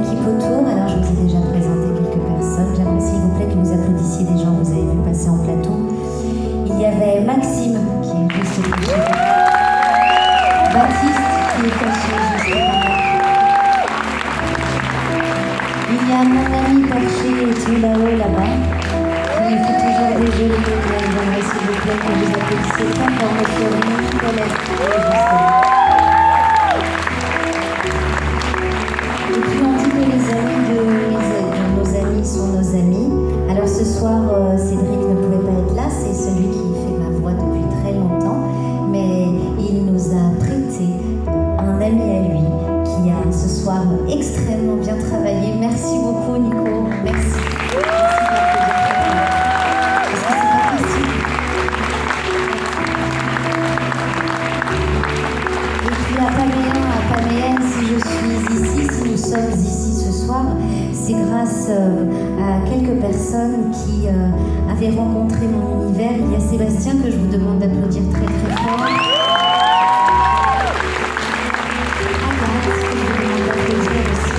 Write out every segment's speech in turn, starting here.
équipe autour. Alors je vous ai déjà présenté quelques personnes. J'aimerais s'il vous plaît que vous applaudissiez des gens que vous avez vu passer en plateau. Il y avait Maxime qui est juste caché. Baptiste qui est caché juste là. Il y a mon ami perché tout là-haut, là-bas, qui me fait toujours des jolis mots. J'aimerais s'il vous plaît que vous applaudissiez très fort monsieur Raymond Collet, juste là. Et puis on dit que nos amis sont nos amis. Alors ce soir, Cédric ne pouvait pas être là, c'est celui qui fait ma voix depuis très longtemps, mais il nous a prêté un ami à lui qui a ce soir extrêmement bien travaillé. Merci beaucoup Nico, merci. Parce que c'est pas facile. Et puis à Paméenne, si je suis ici, si nous sommes ici ce soir, c'est grâce à quelques personnes qui avaient rencontré mon univers. Il y a Sébastien que je vous demande d'applaudir très très fort. Agathe, que je vous demande d'applaudir aussi.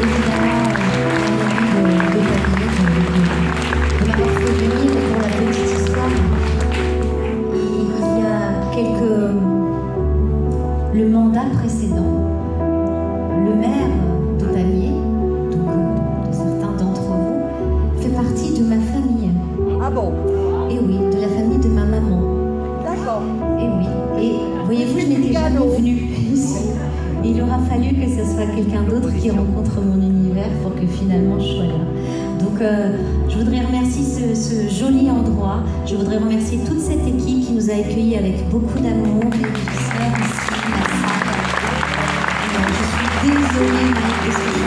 Évidemment, de m'avoir fait venir pour la petite histoire. Il y a le mandat précédent, le maire de Pamiers, donc de certains d'entre vous, fait partie de ma famille. Ah bon? Et oui, de la famille de ma maman. D'accord. Et oui. Et voyez-vous, je n'étais jamais venue ici. Et il aura fallu que ce soit quelqu'un d'autre qui rencontre mon univers pour que finalement je sois là. Donc je voudrais remercier ce joli endroit. Je voudrais remercier toute cette équipe qui nous a accueillis avec beaucoup d'amour. Les régisseurs ici, la salle. Je suis désolée, Marie, parce que